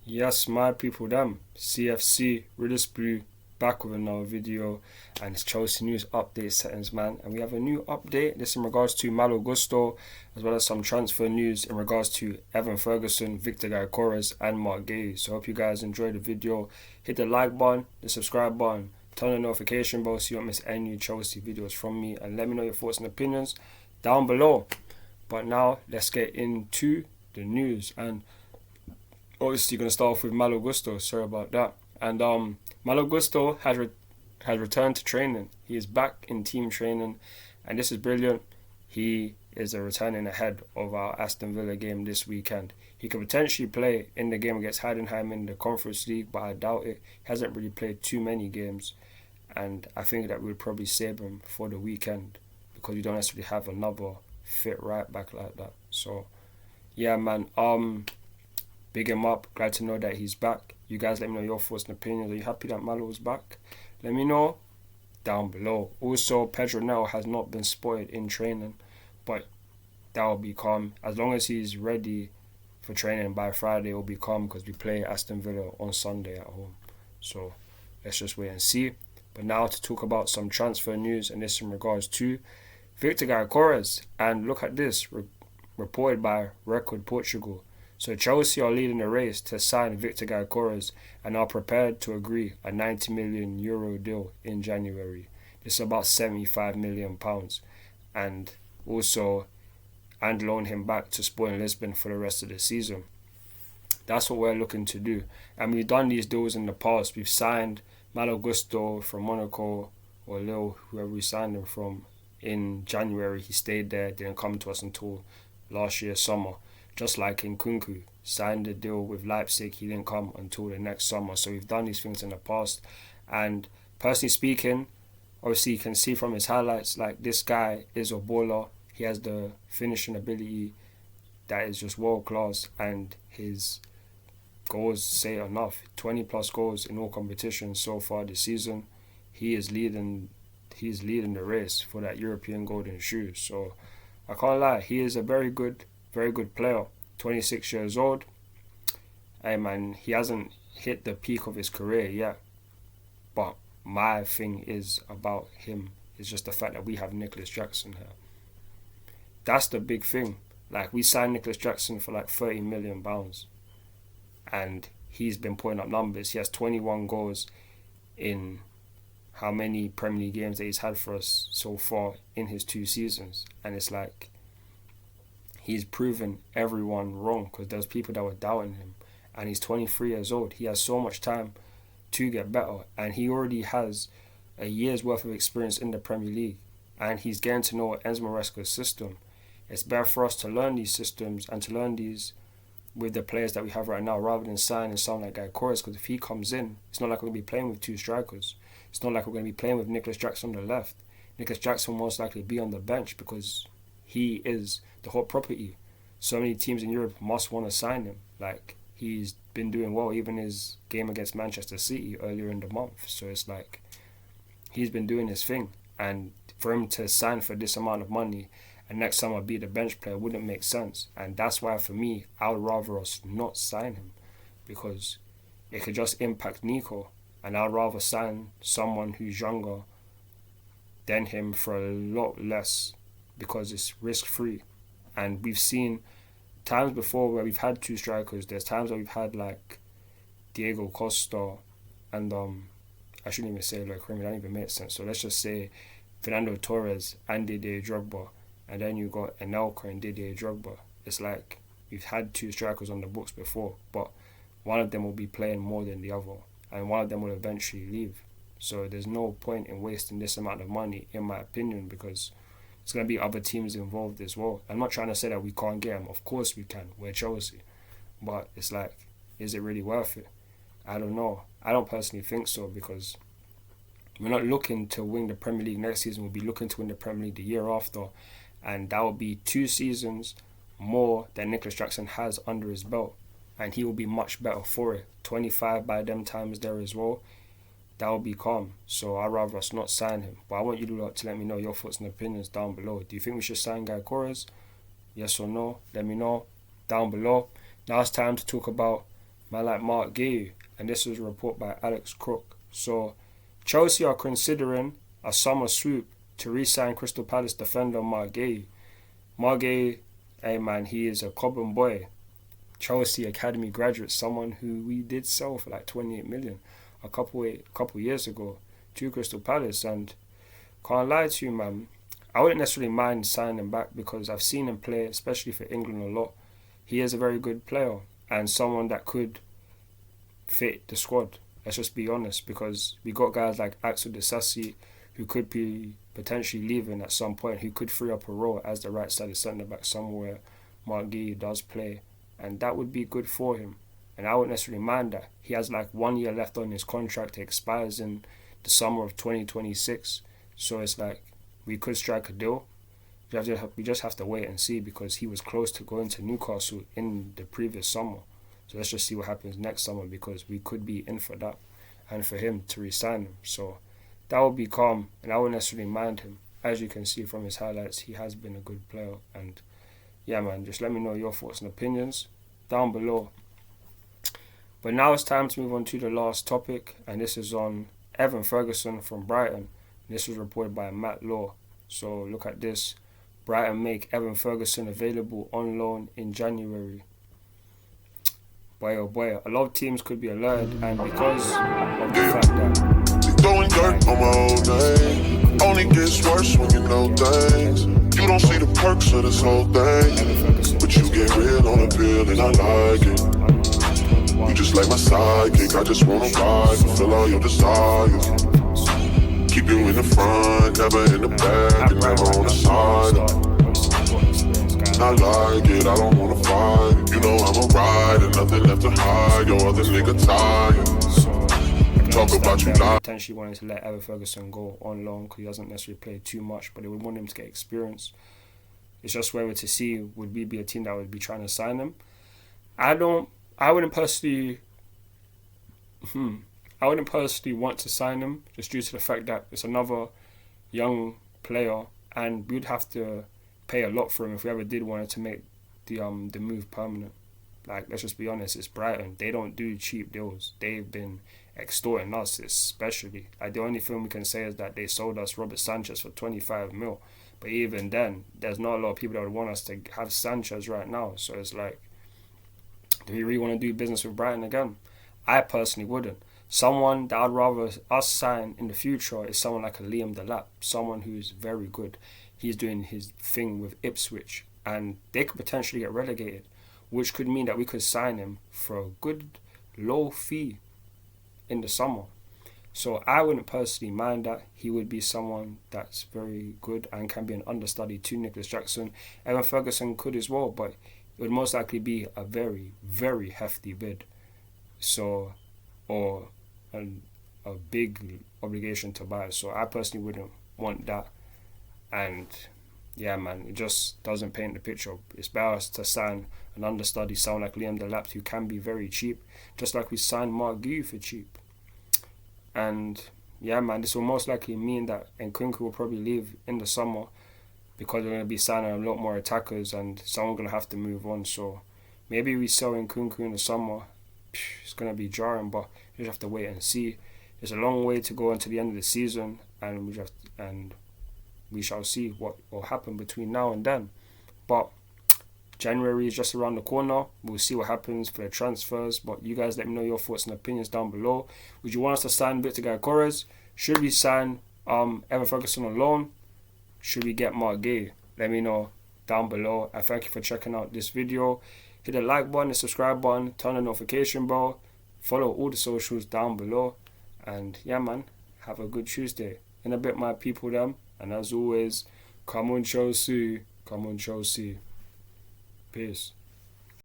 Yes, my people, them CFC Riddles Blue back with another video, and it's Chelsea news update settings, man. And we have a new update. This in regards to Malo Gusto, as well as some transfer news in regards to Evan Ferguson, Viktor Gyokores, and Marc Guehi. So, hope you guys enjoyed the video. Hit the like button, the subscribe button, turn on the notification bell so you don't miss any new Chelsea videos from me, and let me know your thoughts and opinions down below. But now let's get into the news. And obviously going to start off with Malo Gusto. Sorry about that. And Malo Gusto has returned to training. He is back in team training, and this is brilliant. He is returning ahead of our Aston Villa game this weekend. He could potentially play in the game against Heidenheim in the Conference League, but I doubt it. He hasn't really played too many games, and I think that we would probably save him for the weekend because we don't necessarily have another fit right back like that. So, yeah, man. Big him up. Glad to know that he's back. You guys let me know your thoughts and opinions. Are you happy that Malo is back? Let me know down below. Also, Pedro now has not been spotted in training, but that will be calm. As long as he's ready for training by Friday, it will be calm because we play Aston Villa on Sunday at home. So let's just wait and see. But now to talk about some transfer news, and this in regards to Viktor Gyokores. And look at this, reported by Record Portugal. So Chelsea are leading the race to sign Viktor Gyokores and are prepared to agree a €90 million deal in January. This is about £75 million, and loan him back to Sporting Lisbon for the rest of the season. That's what we're looking to do. And we've done these deals in the past. We've signed Malo Gusto from Monaco, or Lille, whoever we signed him from, in January. He stayed there, didn't come to us until last year summer. Just like in Kunku, signed a deal with Leipzig, he didn't come until the next summer. So we've done these things in the past. And personally speaking, obviously you can see from his highlights, like, this guy is a baller. He has the finishing ability that is just world class, and his goals say enough. 20 plus goals in all competitions so far this season. He's leading the race for that European golden shoe. So I can't lie, he is a very good player. 26 years old. Hey man, he hasn't hit the peak of his career yet. But my thing is about him is just the fact that we have Nicholas Jackson here. That's the big thing. Like, we signed Nicholas Jackson for like £30 million, and he's been putting up numbers. He has 21 goals in how many Premier League games that he's had for us so far in his 2 seasons. And it's like, he's proven everyone wrong because there's people that were doubting him. And he's 23 years old. He has so much time to get better. And he already has a year's worth of experience in the Premier League. And he's getting to know Enzo Maresca's system. It's better for us to learn these systems and to learn these with the players that we have right now, rather than signing someone like Gyokores, because if he comes in, it's not like we're going to be playing with 2 strikers. It's not like we're going to be playing with Nicholas Jackson on the left. Nicholas Jackson will most likely be on the bench because he is the hot property. So many teams in Europe must want to sign him. Like, he's been doing well, even his game against Manchester City earlier in the month. So it's like, he's been doing his thing. And for him to sign for this amount of money and next summer be the bench player wouldn't make sense. And that's why, for me, I would rather us not sign him, because it could just impact Nico. And I'd rather sign someone who's younger than him for a lot less, because it's risk-free. And we've seen times before where we've had 2 strikers. There's times where we've had like Diego Costa and I shouldn't even say like Remy, that don't even make sense. So let's just say Fernando Torres and Didier Drogba, and then you got Anelka and Didier Drogba. It's like we've had 2 strikers on the books before, but one of them will be playing more than the other, and one of them will eventually leave. So there's no point in wasting this amount of money, in my opinion, because there's going to be other teams involved as well. I'm not trying to say that we can't get them. Of course we can. We're Chelsea. But it's like, is it really worth it? I don't know. I don't personally think so, because we're not looking to win the Premier League next season. We'll be looking to win the Premier League the year after. And that will be 2 seasons more than Nicholas Jackson has under his belt. And he will be much better for it. 25 by them times there as well. That will be calm. So I'd rather us not sign him. But I want you to let me know your thoughts and opinions down below. Do you think we should sign Gyokores? Yes or no? Let me know down below. Now it's time to talk about man like Marc Guehi, and this was a report by Alex Crook. So Chelsea are considering a summer swoop to re-sign Crystal Palace defender Marc Guehi. Marc Guehi, hey man, he is a Cobham boy, Chelsea Academy graduate, someone who we did sell for like 28 million a couple years ago to Crystal Palace, and can't lie to you, man, I wouldn't necessarily mind signing him back because I've seen him play, especially for England, a lot. He is a very good player and someone that could fit the squad. Let's just be honest, because we got guys like Axel Disasi who could be potentially leaving at some point, who could free up a role as the right-sided centre-back somewhere Marc Guehi does play, and that would be good for him. And I wouldn't necessarily mind that. He has like 1 year left on his contract. It expires in the summer of 2026. So it's like we could strike a deal. We just have to wait and see, because he was close to going to Newcastle in the previous summer. So let's just see what happens next summer, because we could be in for that and for him to re-sign him. So that would be calm, and I wouldn't necessarily mind him. As you can see from his highlights, he has been a good player. And yeah, man, just let me know your thoughts and opinions down below. But now it's time to move on to the last topic, and this is on Evan Ferguson from Brighton. This was reported by Matt Law. So look at this. Brighton make Evan Ferguson available on loan in January. Boy oh boy, a lot of teams could be alerted, and because of the fact that throwing dirt on my old name, only gets worse when you know things. You don't see the perks of this whole thing, but you get real on the pill and I like it. You just like my sidekick, I just wanna ride, fulfill all your desires. Keep you in the front, never in the back, and never on the side. I like it, I don't wanna fight. You know I'm a rider, nothing left to hide. Your other nigga tired. Talk about you live. Potentially wanting to let Evan Ferguson go on loan because he doesn't necessarily play too much, but they would want him to get experience. It's just whether to see would we be a team that would be trying to sign him. I wouldn't personally want to sign him, just due to the fact that it's another young player and we'd have to pay a lot for him if we ever did want to make the move permanent. Like, let's just be honest, it's Brighton. They don't do cheap deals. They've been extorting us, especially. Like, the only thing we can say is that they sold us Robert Sanchez for 25 mil. But even then, there's not a lot of people that would want us to have Sanchez right now. So it's like, do we really want to do business with Brighton again? I personally wouldn't. Someone that I'd rather us sign in the future is someone like a Liam Delap, someone who's very good. He's doing his thing with Ipswich, and they could potentially get relegated, which could mean that we could sign him for a good low fee in the summer. So I wouldn't personally mind that. He would be someone that's very good and can be an understudy to Nicholas Jackson. Evan Ferguson could as well, but it would most likely be a very, very hefty bid. So, or a big obligation to buy. So I personally wouldn't want that. And yeah, man, it just doesn't paint the picture. It's better to sign an understudy, someone like Liam Delap, who can be very cheap, just like we signed Marc Guehi for cheap. And yeah, man, this will most likely mean that Nkunku will probably leave in the summer, because we're going to be signing a lot more attackers and someone's going to have to move on. So maybe we sell Nkunku in the summer. It's going to be jarring, but we just have to wait and see. It's a long way to go until the end of the season, and we shall see what will happen between now and then. But January is just around the corner. We'll see what happens for the transfers. But you guys let me know your thoughts and opinions down below. Would you want us to sign Viktor Gyokores? Should we sign Evan Ferguson on loan? Should we get Marc Guehi? Let me know down below. And thank you for checking out this video. Hit the like button, the subscribe button, turn the notification bell. Follow all the socials down below. And yeah, man, have a good Tuesday. In a bit, my people, them. And as always, come on Chelsea. Come on Chelsea. Peace.